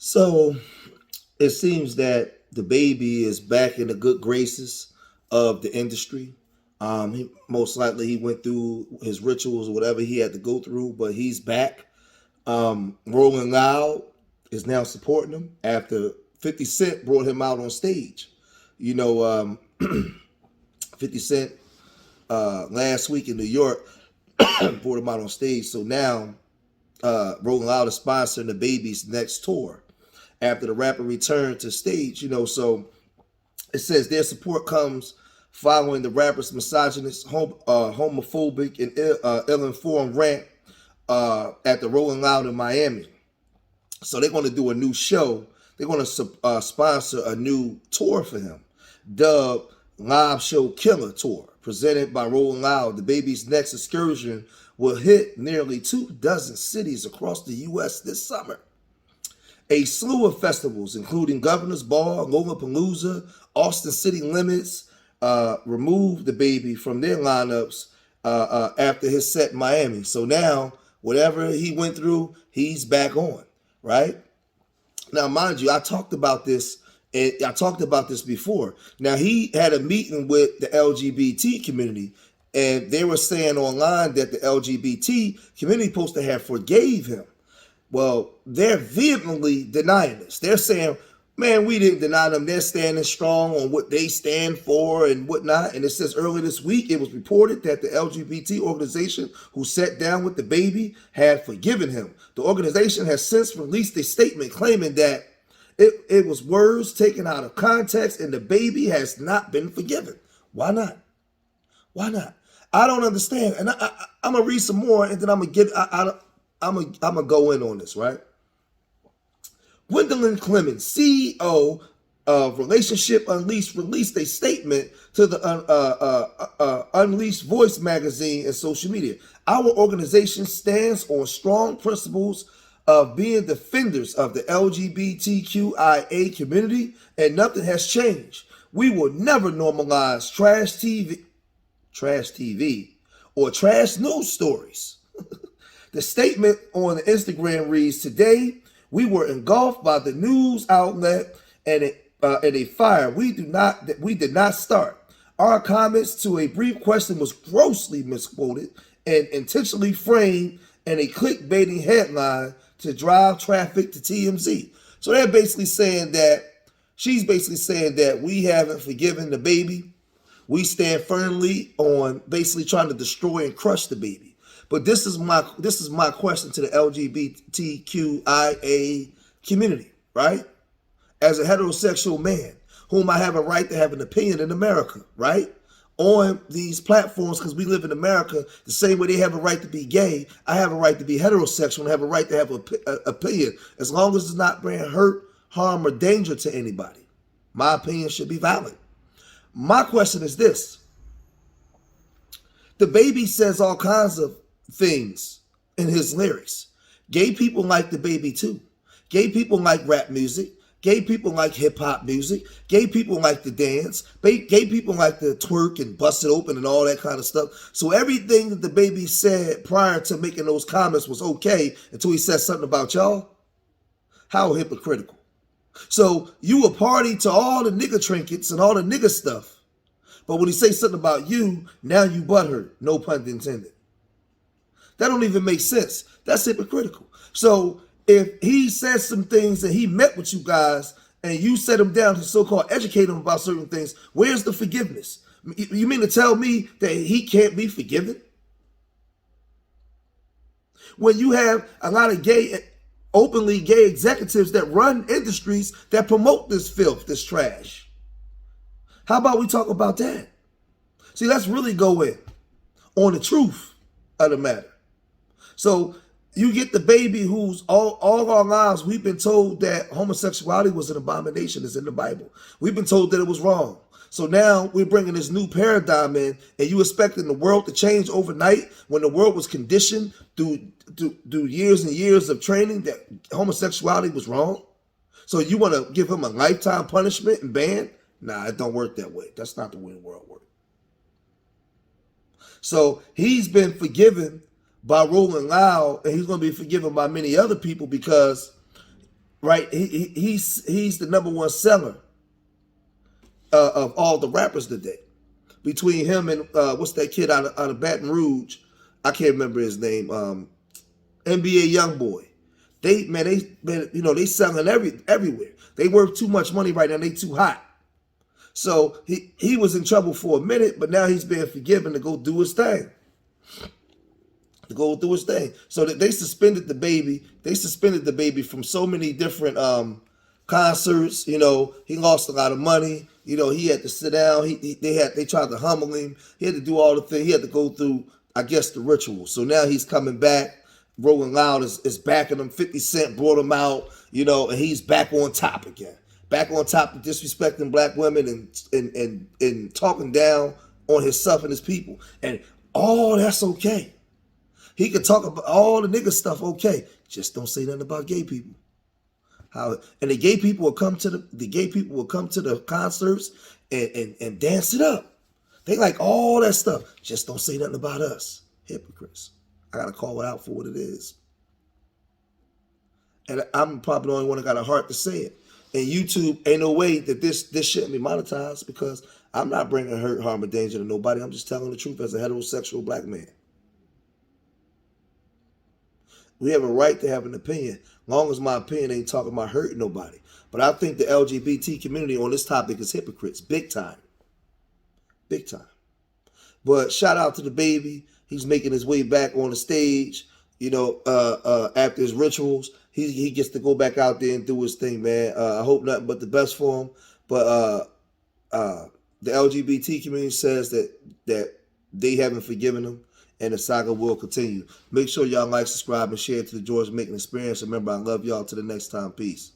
So it seems that the baby is back in the good graces of the industry. Most likely he went through his rituals or whatever he had to go through, but he's back. Rolling Loud is now supporting him after 50 Cent brought him out on stage. You know, 50 Cent last week in New York brought him out on stage. So now Rolling Loud is sponsoring the baby's next tour after the rapper returned to stage. So it says their support comes following the rapper's misogynist, homophobic, and ill-informed rant at the Rolling Loud in Miami. So they're going to do a new show. They're going to sponsor a new tour for him, dubbed Live Show Killer Tour, presented by Rolling Loud. The baby's next excursion will hit nearly 24 cities across the U.S. this summer. A slew of festivals, including Governor's Ball, Lollapalooza, Austin City Limits, removed the baby from their lineups after his set in Miami. So now, whatever he went through, he's back on, right? Now, mind you, I talked about this before. Now, he had a meeting with the LGBT community, and they were saying online that the LGBT community supposed to have forgave him. Well, they're vehemently denying this. They're saying, man, we didn't deny them. They're standing strong on what they stand for and whatnot. And it says earlier this week, it was reported that the LGBT organization who sat down with the baby had forgiven him. The organization has since released a statement claiming that it was words taken out of context and the baby has not been forgiven. Why not? Why not? I don't understand. And I'm going to read some more and then I'm going to go in on this, right? Gwendolyn Clemens, CEO of Relationship Unleashed, released a statement to the Unleashed Voice magazine and social media. Our organization stands on strong principles of being defenders of the LGBTQIA community, and nothing has changed. We will never normalize trash TV, or trash news stories. The statement on the Instagram reads, today, we were engulfed by the news outlet and a fire we did not start. Our comments to a brief question was grossly misquoted and intentionally framed in a clickbaiting headline to drive traffic to TMZ. So she's basically saying that we haven't forgiven the baby. We stand firmly on basically trying to destroy and crush the baby. But this is my question to the LGBTQIA community, right? As a heterosexual man, whom I have a right to have an opinion in America, right? On these platforms, because we live in America, the same way they have a right to be gay, I have a right to be heterosexual and have a right to have an opinion, as long as it's not bringing hurt, harm, or danger to anybody. My opinion should be valid. My question is this. The baby says all kinds of things in his lyrics. Gay people like the baby too. Gay people like rap music. Gay people like hip hop music. Gay people like to dance. Gay people like to twerk and bust it open and all that kind of stuff. So everything that the baby said prior to making those comments was okay until he said something about y'all. How hypocritical. So you a party to all the nigga trinkets and all the nigga stuff. But when he say something about you, now you butthurt. No pun intended. That don't even make sense. That's hypocritical. So if he says some things and he met with you guys and you set him down to so-called educate him about certain things, where's the forgiveness? You mean to tell me that he can't be forgiven? When you have a lot of openly gay executives that run industries that promote this filth, this trash. How about we talk about that? See, let's really go in on the truth of the matter. So you get the baby who's all our lives, we've been told that homosexuality was an abomination. It's in the Bible. We've been told that it was wrong. So now we're bringing this new paradigm in, and you expecting the world to change overnight when the world was conditioned through years and years of training that homosexuality was wrong? So you want to give him a lifetime punishment and ban? Nah, it don't work that way. That's not the way the world works. So he's been forgiven by Rolling Loud, and he's going to be forgiven by many other people because right? He's the number one seller of all the rappers today. Between him and what's that kid out of Baton Rouge? I can't remember his name. NBA YoungBoy. They selling everywhere. They worth too much money right now. They too hot. So he was in trouble for a minute, but now he's being forgiven to go do his thing. To go do his thing. So that they suspended the baby. They suspended the baby from so many different concerts. He lost a lot of money. He had to sit down. They tried to humble him. He had to do all the things. He had to go through, I guess, the ritual. So now he's coming back. Rolling Loud is backing him. 50 Cent brought him out, and he's back on top again. Back on top of disrespecting black women and talking down on himself and his people. And all that's okay. He could talk about all the nigga stuff, okay. Just don't say nothing about gay people. And the gay people will come to the concerts and dance it up. They like all that stuff. Just don't say nothing about us. Hypocrites. I gotta call it out for what it is. And I'm probably the only one that got a heart to say it. And YouTube, ain't no way that this shouldn't be monetized, because I'm not bringing hurt, harm, or danger to nobody. I'm just telling the truth as a heterosexual black man. We have a right to have an opinion, long as my opinion ain't talking about hurting nobody. But I think the LGBT community on this topic is hypocrites, big time. Big time. But shout out to the baby. He's making his way back on the stage, after his rituals. He gets to go back out there and do his thing, man. I hope nothing but the best for him. But the LGBT community says that they haven't forgiven him, and the saga will continue. Make sure y'all like, subscribe, and share to the George Macon Experience. Remember, I love y'all. Till the next time. Peace.